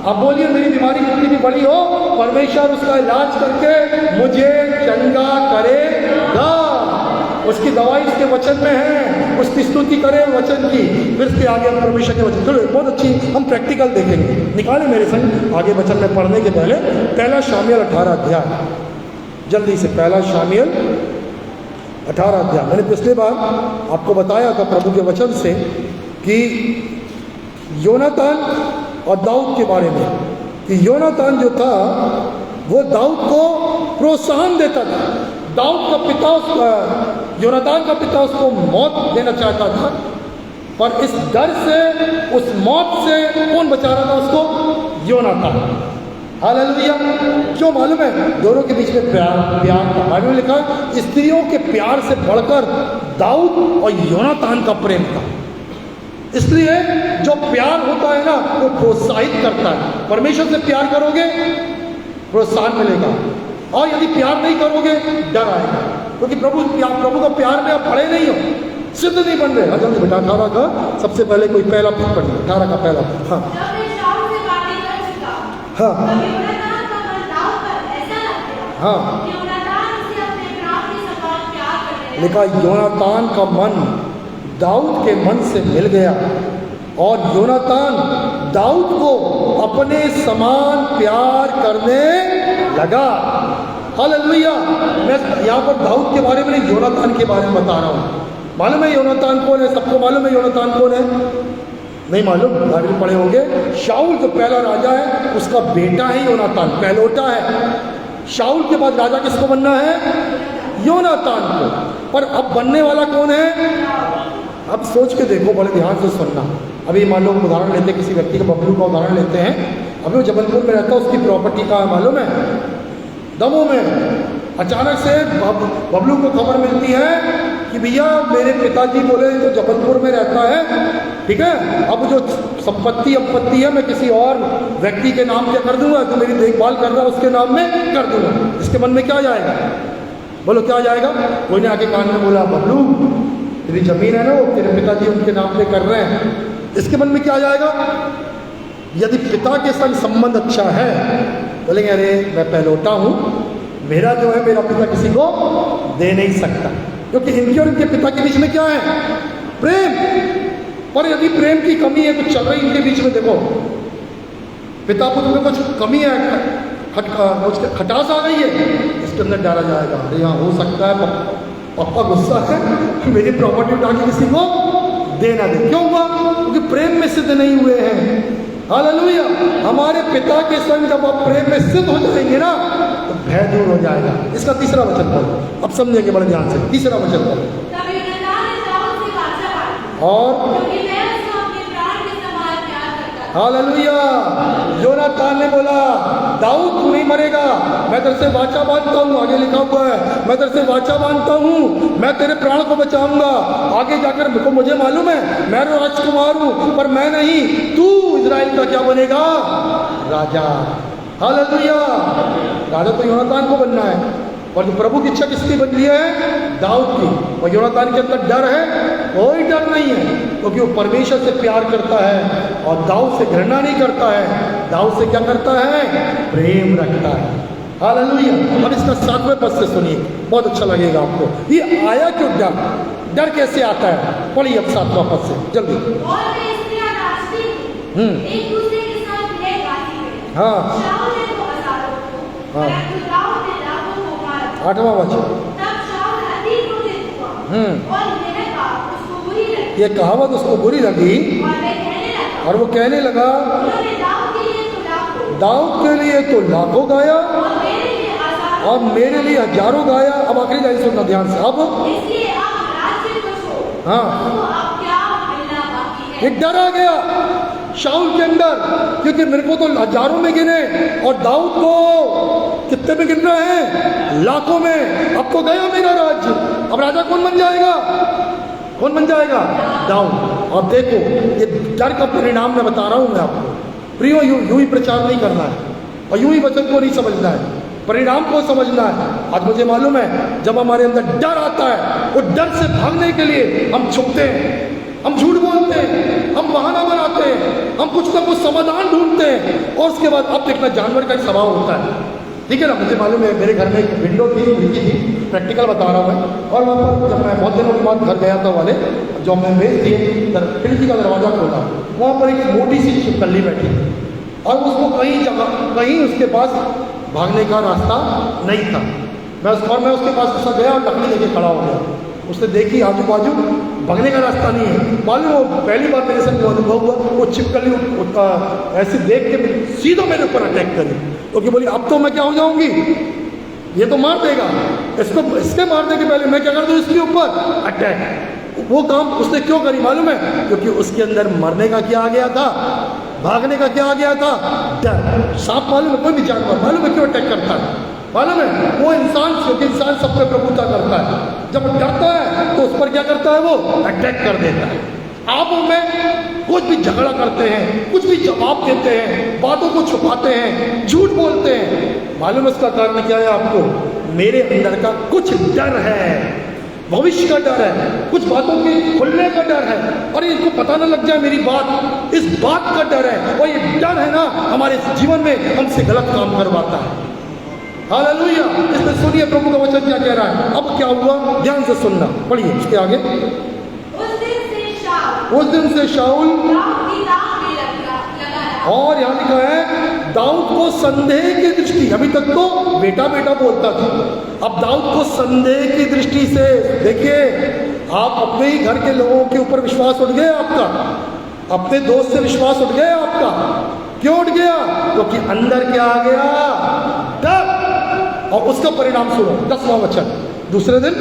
आप बोलिए मेरी बीमारी कितनी भी बड़ी हो, परमेश्वर उसका इलाज करके मुझे चंगा करेगा। उसकी दवाई उसके वचन में है, उसकी स्तुति करें वचन की। फिर इसके आगे हम परमेश्वर के वचन, चलो बहुत अच्छी हम प्रैक्टिकल देखेंगे। निकालें मेरे संग आगे वचन में पढ़ने के पहले 1 शामुएल 18 अध्याय, जल्दी से 1 शामुएल 18 अध्याय। मैंने पिछले बार आपको बताया था प्रभु के वचन से कि योनातान और दाऊद के बारे में कि योनातान जो था वो दाऊद को प्रोत्साहन देता था। दाऊद का पिता योनातान का पिता उसको मौत देना चाहता था, पर इस डर से, उस मौत से कौन बचा रहा था उसको? योनातान। हालेलुया। क्यों मालूम है? दोनों के बीच में प्यार था। बाइबल में लिखा स्त्रियों के प्यार से बढ़कर दाऊद और योनातान का प्रेम था। इसलिए जो प्यार होता है ना वो प्रोत्साहित करता है। परमेश्वर से प्यार करोगे प्रोत्साहन मिलेगा, और यदि प्यार नहीं करोगे डर आएगा, क्योंकि प्रभु का प्यार में आप पड़े नहीं हो, सिद्ध नहीं बन रहे। जल्दी बेटा 18 का सबसे पहले कोई पहला पद पढ़िए, 18 का पहला पद। हाँ हाँ हाँ। लिखा योनातान का मन दाऊद के मन से मिल गया और योनातान दाऊद को अपने समान प्यार करने लगा। हालेलुया। मैं यहाँ पर दाऊद के बारे में नहीं, योनातान के बारे में बता रहा हूँ। मालूम है योनातान कौन है? सबको मालूम है योनातान कौन है? नहीं मालूम? बाइबल पढ़े होंगे। शाऊल जो पहला राजा है उसका बेटा है योनातान, पहलोटा है। शाऊल के बाद राजा किसको बनना है? योनातान को। पर अब बनने वाला कौन है? अब सोच के देखो, बड़े ध्यान से सुनना। अभी मान लो उदाहरण लेते हैं, किसी व्यक्ति का, बबलू का उदाहरण लेते हैं। अभी वो जबलपुर में रहता है, उसकी प्रॉपर्टी का है मालूम है? दमोह में। अचानक से बबलू को खबर मिलती है कि भैया मेरे पिताजी बोले तो जबलपुर में रहता है, ठीक है, अब जो संपत्ति है मैं किसी और व्यक्ति के नाम पे कर दूंगा, जो मेरी देखभाल कर रहा है उसके नाम में कर दूंगा। इसके मन में क्या जाएगा? बोलो क्या जाएगा? कोई ने आके कान में बोला, बबलू तेरी जमीन है ना, वो तेरे पिताजी उनके नाम पे कर रहे हैं। इसके मन में क्या जाएगा? यदि पिता के संग संबंध अच्छा है, बोलेंगे अरे मैं पहलोटा हूँ, मेरा जो है मेरा पिता किसी को दे नहीं सकता, क्योंकि इनके और इनके पिता के बीच में क्या है? प्रेम। पर यदि प्रेम की कमी है, कुछ चल रही इनके बीच में, देखो पिता पुत्र में कुछ कमी है, खटास आ गई है, इसके अंदर डाला जाएगा अरे यहाँ हो सकता है पापा गुस्सा है, मेरी प्रॉपर्टी उठा के किसी को देना दे। क्यों हुआ? क्योंकि प्रेम में सिद्ध नहीं हुए हैं। हालेलुया। हमारे पिता के संग जब आप प्रेम में सिद्ध हो जाएंगे ना तो भय दूर हो जाएगा। इसका तीसरा वचन पढ़ो, अब समझेंगे बड़े ध्यान से। तीसरा वचन पढ़ो। और हालेलुया। योनातान ने बोला दाऊद तू नहीं मरेगा, मैं तेरे से वाचा बांधता हूँ। आगे लिखा हुआ है मैं तेरे से वाचा बांधता हूँ, मैं तेरे प्राण को बचाऊंगा। आगे जाकर मुझे मालूम है मैं राजकुमार हूँ, पर मैं नहीं, तू इजराइल का क्या बनेगा? राजा। हालेलुया। राजा तो योनातान को बनना है, और जो प्रभु की इच्छा किसकी बन रही है? दाऊद की। और योनातान के अंदर डर है? कोई डर नहीं है, क्योंकि वो परमेश्वर से प्यार करता है और दाऊद से घृणा नहीं करता है। दाऊद से क्या करता है? प्रेम रखता है। हालेलुया। अब इसका 7वें पद से सुनिए, बहुत अच्छा लगेगा आपको। ये आया क्यों डर? डर कैसे आता है? पढ़िए अब 7वां पद से जल्दी। हाँ हाँ। 8वां वचन। ये कहावत उसको बुरी लगी और वो कहने लगा दाऊद के लिए तो लाखों गाया और मेरे लिए हजारों गाया। अब आखिरी लाइन सुनना ध्यान से। अब हाँ, ये डर आ गया शाऊल के अंदर, क्योंकि मेरे को तो हजारों में गिने और दाऊद को कितने में गिन रहे हैं? लाखों में। अब तो गया मेरा राज्य, अब राजा कौन बन जाएगा? कौन बन जाएगा? दाऊद। और देखो ये डर का परिणाम मैं बता रहा हूं मैं आपको प्रियो। यूं ही प्रचार नहीं करना है और यूं ही वचन को नहीं समझना है, परिणाम को समझना है। आज मुझे मालूम है जब हमारे अंदर डर आता है, वो डर से भागने के लिए हम छुपते हैं, हम झूठ बोलते हैं, हम बहाना बनाते हैं, हम कुछ ना कुछ समाधान ढूंढते हैं। और उसके बाद अब देखना जानवर का एक स्वभाव होता है, ठीक है ना। मुझे मालूम है मेरे घर में एक विंडो थी, खिड़की थी, प्रैक्टिकल बता रहा हूँ मैं। और वहाँ पर जब मैं बहुत दिनों के बाद घर गया था वाले, जो मैं मेज थी, खिड़की का दरवाज़ा खोला, वहाँ पर एक मोटी सी छिपकली बैठी थी और उसको कहीं उसके पास भागने का रास्ता नहीं था। मैं उसके पास ऐसा गया और लकड़ी लेके खड़ा हो गया उसने देखी आजू बाजू, भगने का रास्ता नहीं है। मालूम वो पहली बार मेरे संग जो अनुभव हुआ, वो छिपकली ऐसे देख के सीधा मेरे ऊपर अटैक करी, क्योंकि बोली अब तो मैं क्या हो जाऊंगी, ये तो मार देगा, इसको इसके मारने के पहले मैं क्या कर दूं, इसके ऊपर अटैक। वो काम उसने क्यों करी मालूम है? क्योंकि उसके अंदर मरने का क्या आ गया था, भागने का क्या आ गया था, डर। सांप मालूम है, कोई भी जानवर मालूम है क्यों अटैक करता है? मालूम है, वो इंसान, क्योंकि इंसान सब पे प्रभुता करता है, जब डरता है तो उस पर क्या करता है, वो अटैक कर देता है। आप में कुछ भी झगड़ा करते हैं, कुछ भी जवाब देते हैं, बातों को छुपाते हैं, झूठ बोलते हैं, मालूम है उसका कारण क्या है आपको? मेरे अंदर का कुछ डर है, भविष्य का डर है, कुछ बातों के खुलने का डर है, और इनको पता ना लग जाए मेरी बात, इस बात का डर है। और ये डर है ना, हमारे जीवन में हमसे गलत काम करवाता है। हालेलुया। इसमें सुनिए प्रभु का वचन क्या कह रहा है। अब क्या हुआ, ध्यान से सुनना, पढ़िए उसके आगे। उस दिन से शाऊल और यहाँ लिखा है दाऊद को संदेह की दृष्टि, अभी तक तो बेटा बेटा बोलता था, अब दाऊद को संदेह की दृष्टि से, देखिए आप अपने ही घर के लोगों के ऊपर विश्वास उठ गया आपका, अपने दोस्त से विश्वास उठ गया आपका। क्यों उठ गया? क्योंकि अंदर क्या आ गया, डर। और उसका परिणाम सुनो, 10वां वचन। दूसरे दिन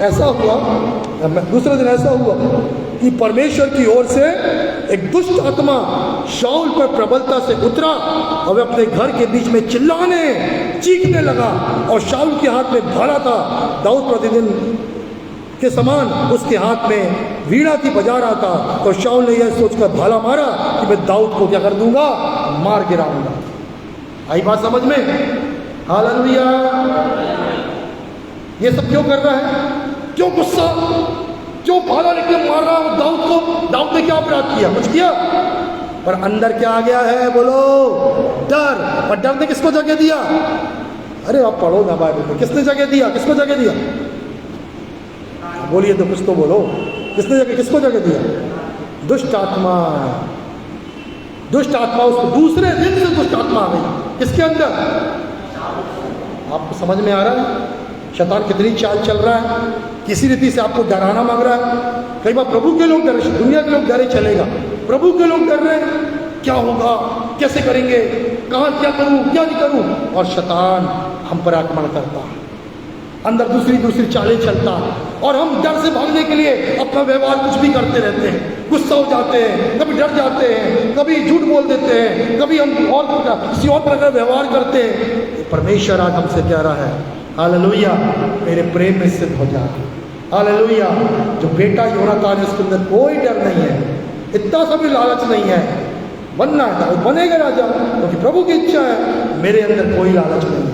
ऐसा हुआ कि परमेश्वर की ओर से एक दुष्ट आत्मा शाऊल पर प्रबलता से उतरा और वह अपने घर के बीच में चिल्लाने चीखने लगा, और शाऊल के हाथ में भाला था, दाऊद प्रतिदिन के समान उसके हाथ में वीणा की बजा रहा था। तो शाऊल ने यह सोचकर भाला मारा कि मैं दाऊद को क्या कर दूंगा, मार गिराऊंगा। आई बात समझ में? हालेलुया। ये सब क्यों कर रहा है? क्यों गुस्सा, क्यों भाला लेके मार रहा है दाऊद को? दाऊद ने क्या अपराध किया? कुछ किया? पर अंदर क्या आ गया है, बोलो, डर। और डर ने किसको जगह दिया? अरे आप पढ़ो ना बाइबल में, किसने जगह दिया, किसको जगह दिया? बोलिए तो, कुछ तो बोलो, किसको जगह दिया? दुष्ट आत्मा। दुष्ट आत्मा, उसको दूसरे दिन से दुष्ट आत्मा आ गई किसके अंदर? आपको समझ में आ रहा है शैतान कितनी चाल चल रहा है? किसी रीति से आपको डराना मांग रहा है। कई बार प्रभु के लोग डरे, दुनिया के लोग डरे चलेगा, प्रभु के लोग डर रहे हैं, क्या होगा, कैसे करेंगे, कहाँ क्या करूं, क्या नहीं करूं, और शैतान हम पर आक्रमण करता है, अंदर दूसरी चालें चलता है, और हम डर से भागने के लिए अपना व्यवहार कुछ भी करते रहते हैं, गुस्सा हो जाते हैं, कभी डर जाते हैं, कभी झूठ बोल देते हैं, कभी हम और किसी और प्रकार का व्यवहार करते हैं। परमेश्वर आज हमसे कह रहा है, हालेलुया, मेरे प्रेम में सिद्ध हो जा। हालेलुया। जो बेटा योनातान है उसके अंदर कोई डर नहीं है, इतना सा भी लालच नहीं है, बनना है वो बनेगा राजा, क्योंकि प्रभु की इच्छा है। मेरे अंदर कोई लालच नहीं है,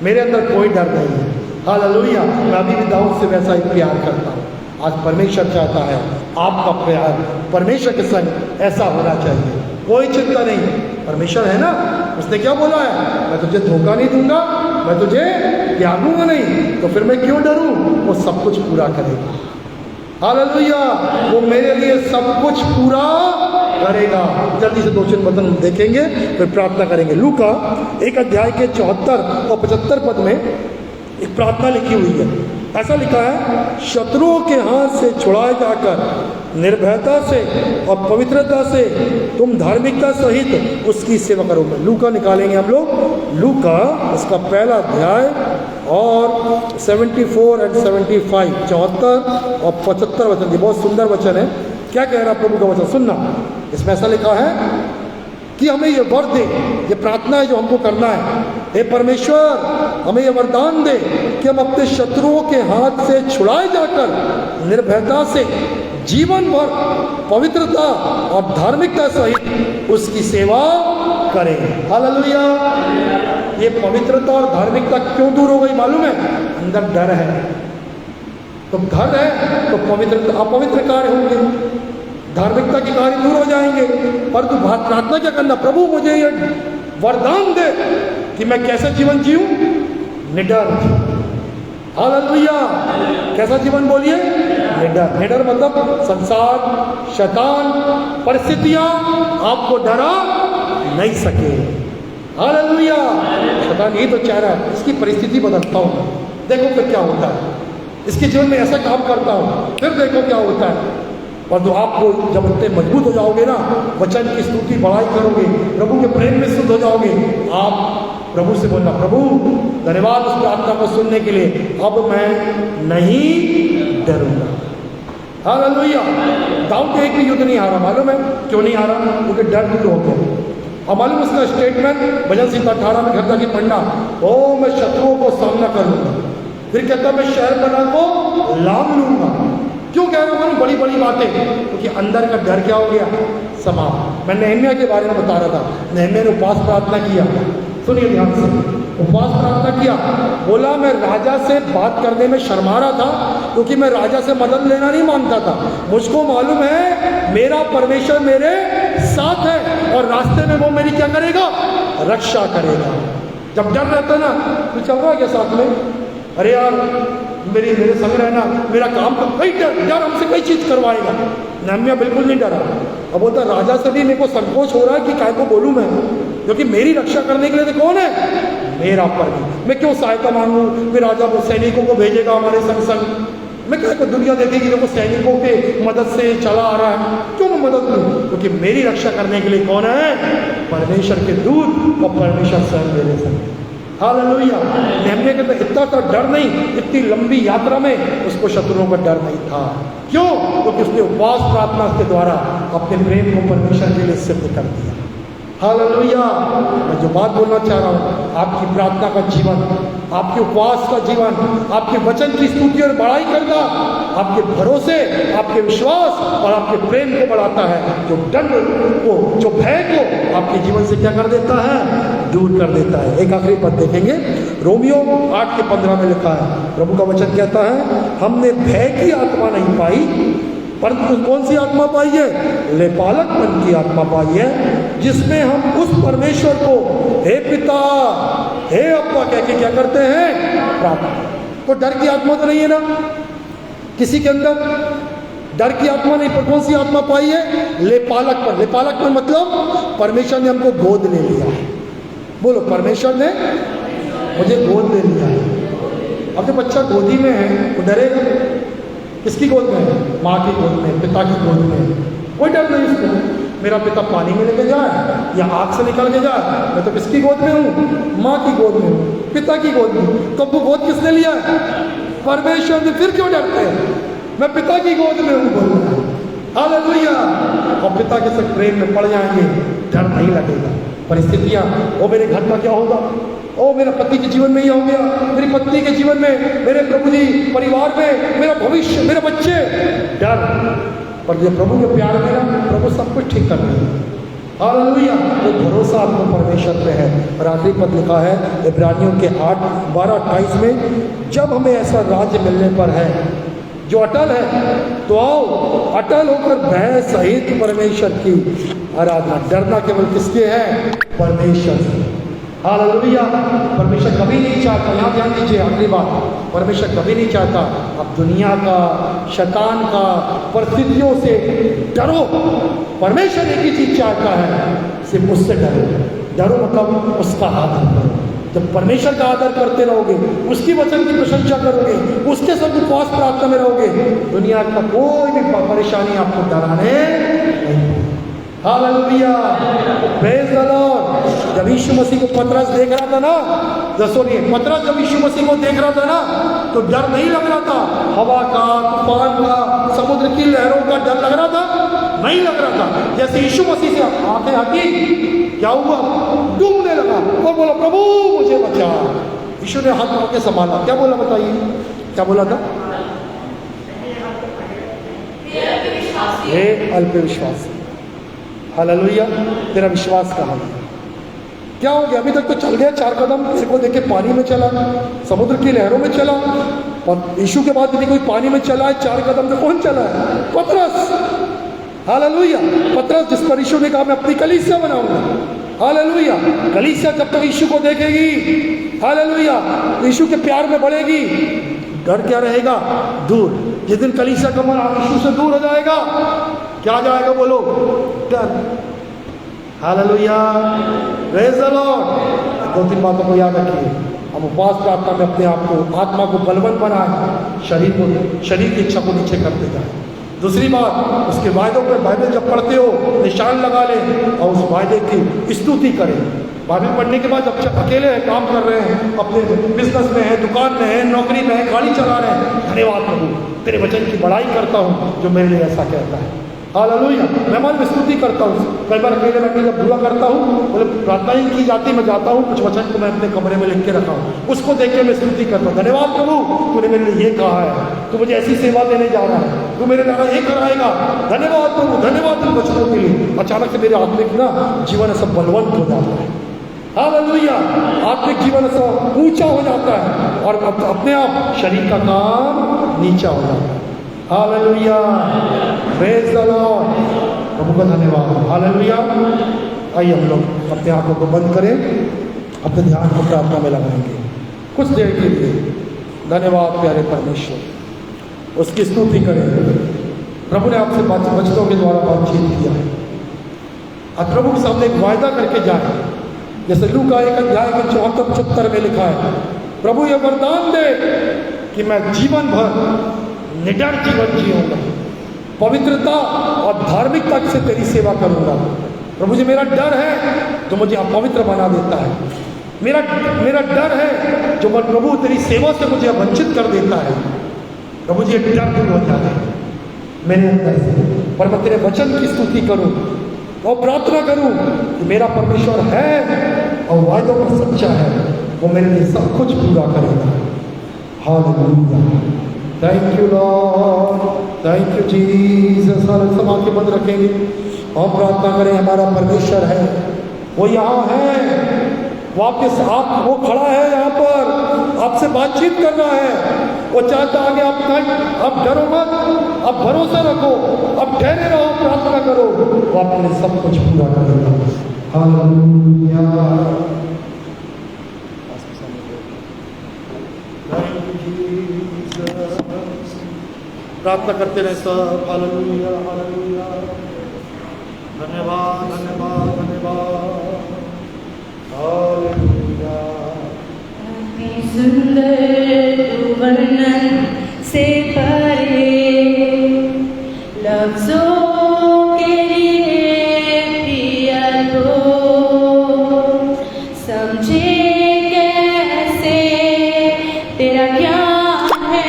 मेरे अंदर कोई डर नहीं है। हालेलुया। मैं अभी भी दाऊद से वैसा ही प्यार करता हूँ। आज परमेश्वर चाहता है आपका प्यार परमेश्वर के संग ऐसा होना चाहिए। कोई चिंता नहीं, परमेश्वर है ना, उसने क्या बोला है, मैं तुझे धोखा नहीं दूंगा, मैं तुझे त्यागूंगा नहीं, तो फिर मैं क्यों डरूं? वो सब कुछ पूरा करेगा। हालेलुया। वो मेरे लिए सब कुछ पूरा करेगा। जल्दी से 2-3 वचन देखेंगे, फिर प्रार्थना करेंगे। लूका 1 अध्याय के 74 और 75 पद में एक प्रार्थना लिखी हुई है। ऐसा लिखा है, शत्रुओं के हाथ से छुड़ाए जाकर निर्भयता से और पवित्रता से तुम धार्मिकता सहित उसकी सेवा करोगे। लूका निकालेंगे हम लोग, लूका उसका 1 अध्याय और 74 और 75, 74 और 75 वचन। ये बहुत सुंदर वचन है। क्या कह रहा प्रभु का वचन, सुनना। इसमें ऐसा लिखा है कि हमें ये वर दे, ये प्रार्थना है जो हमको करना है, हे परमेश्वर हमें ये वरदान दे कि हम अपने शत्रुओं के हाथ से छुड़ाए जाकर निर्भयता से जीवन भर पवित्रता और धार्मिकता सहित उसकी सेवा करें। हालेलुया। ये पवित्रता और धार्मिकता क्यों दूर हो गई मालूम है? अंदर डर है। तो डर है तो पवित्रता, अपवित्र कार्य होंगे, धार्मिकता के कार्य दूर हो जाएंगे। परंतु प्रार्थना क्या करना, प्रभु मुझे ये वरदान दे कि मैं कैसा जीवन जीऊं, निडर। हालेलुया। कैसा जीवन बोलिए, निडर। निडर मतलब संसार, शैतान, परिस्थितियां आपको डरा नहीं सके। हालेलुया। शैतान यही तो चाह रहा है, इसकी परिस्थिति बदलता हूं, देखो फिर क्या होता है। इसके जीवन में ऐसा काम करता हूँ, फिर देखो क्या होता है। और तो आपको जब इतने मजबूत हो जाओगे ना, वचन की स्तुति बढ़ाई करोगे, प्रभु के प्रेम में शुद्ध हो जाओगे, आप प्रभु से बोलना, प्रभु धन्यवाद उस प्रार्थना को सुनने के लिए, अब मैं नहीं डरूंगा। हालेलुया। दाऊद एक भी युद्ध नहीं हारा, मालूम है क्यों नहीं हारा? क्योंकि डर दूर हो गया। और मालूम उसका स्टेटमेंट भजन संहिता 18 में घर जाके पढ़ना, ओ मैं शत्रुओं को सामना करूंगा, फिर कहता मैं शहर बना को लाभ लूंगा। क्यों कह रहा हूँ बड़ी बड़ी बातें? क्योंकि अंदर का डर क्या हो गया? समाप्त। मैं नेहमिया के बारे में बता रहा था, नेहमिया ने उपवास प्रार्थना किया, सुनिए ध्यान से, उपवास प्रार्थना किया, बोला मैं राजा से बात करने में शर्मा रहा था क्योंकि मैं राजा से मदद लेना नहीं मानता था। मुझको मालूम है मेरा परमेश्वर मेरे साथ है और रास्ते में वो मेरी क्या करेगा? रक्षा करेगा। जब डर रहता है ना, तो चल रहा है क्या साथ में? अरे यार मेरे संग रहना, मेरा काम तो कई डर हमसे कई चीज करवाएगा। नेहमिया बिल्कुल नहीं डरा। अब बोलता राजा से भी मेरे को संकोच हो रहा है कि काय को बोलूं मैं, क्योंकि मेरी रक्षा करने के लिए तो कौन है? मेरा परमेश्वर। मैं क्यों सहायता मांगू? फिर राजा वो सैनिकों को भेजेगा हमारे संग संग, मैं क्या दुनिया देखेगी देखो सैनिकों के मदद से चला आ रहा है, क्यों मैं मदद लूँ? क्योंकि मेरी रक्षा करने के लिए कौन है? परमेश्वर के दूत और परमेश्वर स्वयं मेरे संग। हालेलुया। नेहमिया के अंदर इतना तो डर नहीं, इतनी लंबी यात्रा में उसको शत्रुओं का डर नहीं था। क्यों? क्योंकि उसने उपवास प्रार्थना के द्वारा अपने प्रेम को परमेश्वर के लिए सिद्ध कर दिया। हालेलुया। मैं जो बात बोलना चाह रहा हूँ, आपकी प्रार्थना का जीवन, आपके उपवास का जीवन, आपके वचन की स्तुति और बड़ाई करना आपके भरोसे, आपके विश्वास और आपके प्रेम को बढ़ाता है, जो डर को, जो भय को आपके जीवन से क्या कर देता है? दूर कर देता है। एक आखिरी पद देखेंगे, रोमियो 8:15 में लिखा है, प्रभु का वचन कहता है, हमने भय की आत्मा नहीं पाई, परंतु कौन सी आत्मा पाई है? लेपालकपन की आत्मा पाई है, जिसमें हम उस परमेश्वर को हे पिता, हे अब्बा कह के क्या करते हैं? प्रार्थना। तो डर की आत्मा तो नहीं है ना किसी के अंदर? डर की आत्मा नहीं, पर कौन सी आत्मा पाई है? लेपालकपन। लेपालकपन मतलब परमेश्वर ने हमको गोद ले लिया। बोलो, परमेश्वर ने मुझे गोद ले लिया है। अब जब बच्चा गोदी में है वो डरेगा? किसकी गोद में है? माँ की गोद में, पिता की गोद में, कोई डर नहीं उसको। मेरा पिता पानी में लेके जाए या आग से निकल के जाए, मैं तो किसकी गोद में हूँ? माँ की गोद में हूँ, पिता की गोद में। तो वो गोद किसने लिया है? परमेश्वर ने। फिर क्यों डरते हैं? मैं पिता की गोद में हूँ, बोल रहा है। हालेलुया। और पिता के साथ प्रेम में पड़ जाएंगे, डर नहीं लगेगा। परिस्थितियाँ, वो मेरे घर का क्या होगा, ओ मेरा पति के जीवन में ही हो गया, मेरी पत्नी के जीवन में, मेरे प्रभु जी परिवार में, मेरा भविष्य, मेरे बच्चे, डर। पर जब प्रभु के प्यार में ना, प्रभु सब कुछ ठीक कर देगा। हालेलुया। वो भरोसा आपको परमेश्वर पे है। और आखिरी पद लिखा है इब्रानियों के 8:12-28 में, जब हमें ऐसा राज्य मिलने पर है जो अटल है, तो आओ अटल होकर भय सहित परमेश्वर की आराधना। डरना केवल किसके है? परमेश्वर से। हालेलुया। परमेश्वर कभी नहीं चाहता, यहाँ ध्यान दीजिए, आखिरी बात, परमेश्वर कभी नहीं चाहता अब दुनिया का, शैतान का, परिस्थितियों से डरो। परमेश्वर एक ही चीज चाहता है, सिर्फ उससे डरो। डरो मतलब उसका आदर करो। जब परमेश्वर का आदर करते रहोगे, उसकी वचन की प्रशंसा करोगे, उसके सब उपवास प्रार्थना में रहोगे, दुनिया का कोई भी परेशानी आपको डराने नहीं। हालेलुया। Praise the Lord. जब यीशु मसीह को पतरस देख रहा था ना, सुनिए, पतरस जब यीशु मसीह को देख रहा था ना, तो डर नहीं लग रहा था। हवा का, तूफान का, समुद्र की लहरों का डर लग रहा था? नहीं लग रहा था। जैसे यीशु मसीह से आंखें हटी, क्या हुआ? डूबने लगा और बोला, प्रभु मुझे बचा। यीशु ने हाथ पकड़ के संभाला। क्या बोला बताइए? क्या बोला था? हे अल्पविश्वासी। हालेलुया। तेरा विश्वास कहाँ है? क्या हो गया? अभी तक तो चल गया 4 कदम, किसी को देख के पानी में चला, समुद्र की लहरों में चला। और यीशु के बाद यदि कोई पानी में चला है 4 कदम, तो कौन चला है? पतरस। हालेलुया। पतरस जिस पर यीशु ने कहा मैं अपनी कलीसिया बनाऊंगा। हालेलुया। कलीसिया जब तक यीशु को देखेगी, हालेलुया, यीशु के प्यार में बढ़ेगी, डर क्या रहेगा? दूर। जिस दिन कलीसिया का मन यीशु से दूर हो जाएगा, क्या जाएगा? बोलो, डर। हालेलुया। Praise the Lord. 2-3 बातों को याद रखिए। अब उपवास प्रार्थना में अपने आप को, आत्मा को बलवंत बनाए, शरीर की इच्छा को नीचे करते जाए। दूसरी बात, उसके वायदों पर बाइबल जब पढ़ते हो निशान लगा लें और उस वायदे की स्तुति करें। बाइबल पढ़ने के बाद जब अकेले हैं, काम कर रहे हैं, अपने बिजनेस में हैं, दुकान में हैं, नौकरी में हैं, गाड़ी चला रहे हैं, धन्यवाद प्रभु, तेरे वचन की बड़ाई करता हूँ जो मेरे लिए ऐसा कहता है। हालेलुया। मैं मन में स्तुति करता हूँ। कई बार अकेले बैठ के जब दुआ करता हूँ, मतलब प्रार्थना ही की जाती, मैं जाता हूँ, कुछ वचन को मैं अपने कमरे में लिख के रखा हूँ, उसको देख के मैं स्तुति करता हूँ। धन्यवाद प्रभु, तूने मेरे लिए ये कहा है, तू मुझे ऐसी सेवा देने जा रहा है, तू मेरे द्वारा ये कराएगा। धन्यवाद प्रभु, धन्यवाद तेरे वचनों के लिए। अचानक से मेरे आत्मिक ना जीवन सब बलवंत हो जाता है। हालेलुया। आत्मिक जीवन सब ऊंचा हो जाता है और अपने आप शरीर का काम नीचा हो जाता है। हालेलुया। Praise the Lord. प्रभु का धन्यवाद। हालेलुया। आइए हम लोग अपने आंखों को बंद करें, अपने ध्यान को प्रार्थना में लगाएंगे कुछ देर के लिए। धन्यवाद प्यारे परमेश्वर। उसकी स्तुति करें। प्रभु ने आपसे वचनों के द्वारा बातचीत किया है। अब प्रभु के सामने एक वायदा करके जाए, जैसे लूका 1 अध्याय के 74-75 में लिखा है, प्रभु ये वरदान दे कि मैं जीवन भर निडर जीवन जीऊंगा, पवित्रता और धार्मिकता से तेरी सेवा करूंगा। प्रभु जी मेरा डर है जो मुझे अपवित्र बना देता है, मेरा डर है जो मैं प्रभु तेरी सेवा से मुझे वंचित कर देता है। प्रभु जी डर दूर हो जाए मेरे अंदर से, पर मैं तेरे वचन की स्तुति करूं और प्रार्थना करूं कि मेरा परमेश्वर है और वायदों पर सच्चा है, वो मेरे लिए सब कुछ पूरा करेगा। Hallelujah. Thank you Lord, thank you Jesus. सब आंखें बंद रखेंगे और प्रार्थना करें। हमारा परमेश्वर है, वो यहाँ है, वो आपके साथ, वो खड़ा है यहाँ पर, आपसे बातचीत कर रहा है। वो चाहता आगे आप डरो मत, आप भरोसा रखो, आप ठहरे रहो, प्रार्थना करो, वो आपके लिए सब कुछ पूरा करेगा। हालेलुया। प्रार्थना करते रहे सब। Hallelujah, hallelujah. धन्यवाद, धन्यवाद, धन्यवाद। हालेलुया। सुंदर वर्णन से परे लफ्जों के लिए प्रिय तो समझे कैसे तेरा ज्ञान है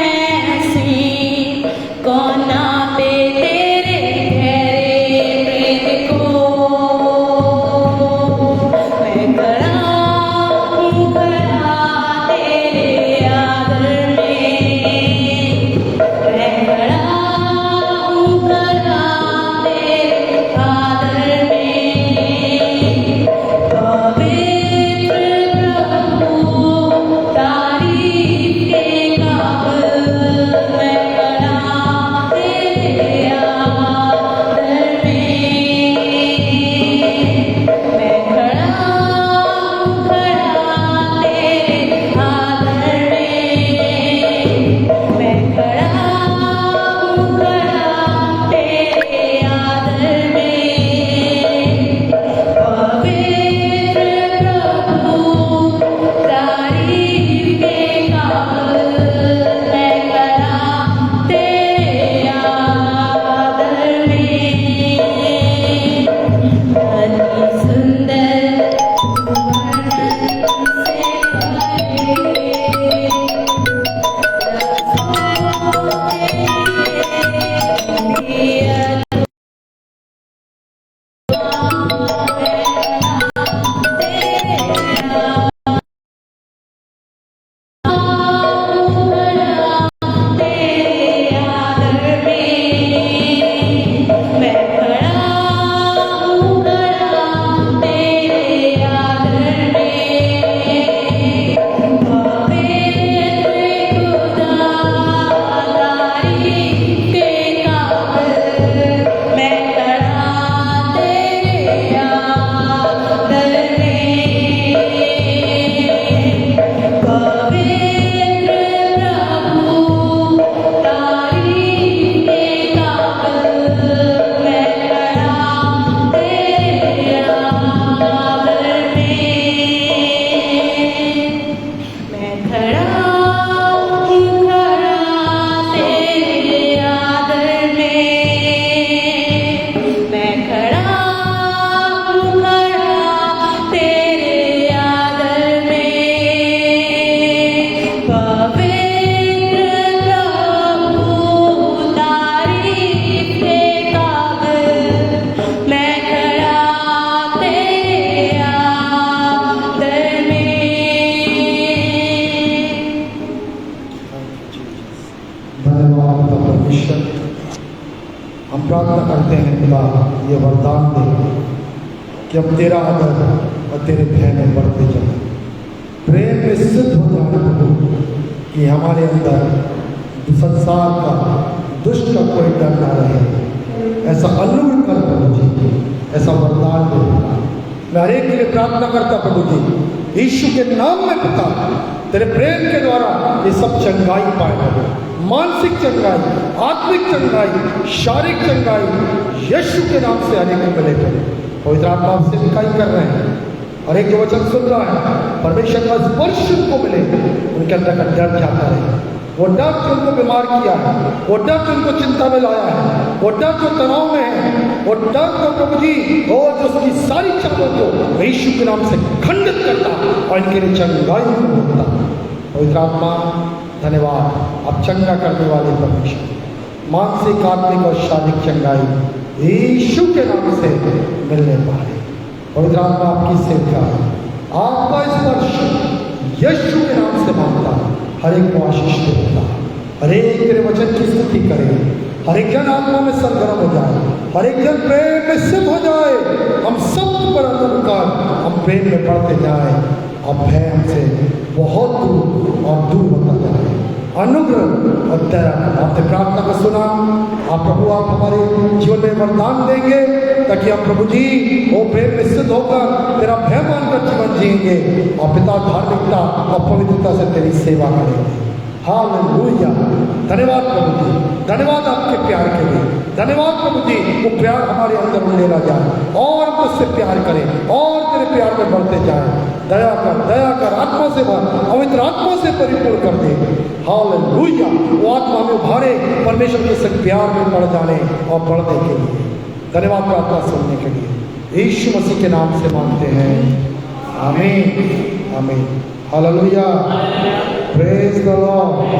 ऐसी, कौन नापे तेरे गहरे प्रेम को। मैं खड़ा हूँ खड़ा तेरे करते हैं खुदा ये वरदान दे कि हम तेरा आदर और तेरे भय में बढ़ते जाए, प्रेम में सिद्ध हो जाए प्रभु, कि हमारे अंदर संसार का दुष्ट का कोई डर ना रहे। ऐसा अनुग्रह कर प्रभु जी, ऐसा वरदान दे। मैं हर एक के लिए प्रार्थना करता प्रभु जी, यीशु के नाम में पिता, तेरे प्रेम के द्वारा ये सब चंगाई पाए प्रभु, मानसिक चंगाई, आत्मिक चंगाई, शारीरिक चंगाई यीशु के नाम से हर एक को मिले प्रभु। पवित्र आत्मा से इकाई कर रहे हैं और एक जो वचन सुन रहा है, परमेश्वर का स्पर्श उनको मिले, उनके अंदर का डर जाता रहे। वो डर जो उनको बीमार किया है, वो डर जो उनको चिंता में लाया है, वो डर जो तनाव में है, वो डर जो प्रभु जी और जो उसकी सारी चालों को यीशु के नाम से खंडित करता और इनके लिए चंगाई होता। पवित्र आत्मा धन्यवाद, अब चंगा करने वाले परमेश्वर, मानसिक, आत्मिक और शारीरिक चंगाई यीशु के नाम से मिलने पाए। पवित्र आत्मा आपकी सेवका, आपका स्पर्श यीशु के नाम से मांगता, हर एक को आशीष देता, हर एक तेरे वचन की स्तुति करे, हर एक जन आत्मा में सरगर्म हो जाए, हर एक जन प्रेम में सिद्ध हो जाए। हम सब पर अनुकार हम प्रेम में बढ़ते जाए, अब भय हमसे बहुत दूर और दूर होता जाए। अनुग्रह और दया आपने प्रार्थना को सुना, आप प्रभु आप हमारे जीवन में वरदान देंगे ताकि हम प्रभु जी वो प्रेम में सिद्ध होकर तेरा भय मानकर जीवन जिएंगे और पिता धार्मिकता और पवित्रता से तेरी सेवा करेंगे। हालेलुया, धन्यवाद प्रभु जी, धन्यवाद आपके प्यार के लिए, धन्यवाद प्रभु जी। वो प्यार हमारे अंदर उंडेला जाए और मुझसे प्यार करें और तेरे प्यार में बढ़ते जाए। दया कर, आत्मा से भर, पवित्र आत्मा से परिपूर्ण कर दे। हालेलुया, वो आत्मा में उभारे परमेश्वर के संग प्यार में बढ़ जाने और बढ़ने के लिए। धन्यवाद प्रार्थना सुनने के लिए यीशु मसीह के नाम से मांगते हैं, आमीन आमीन। Hallelujah, praise the Lord.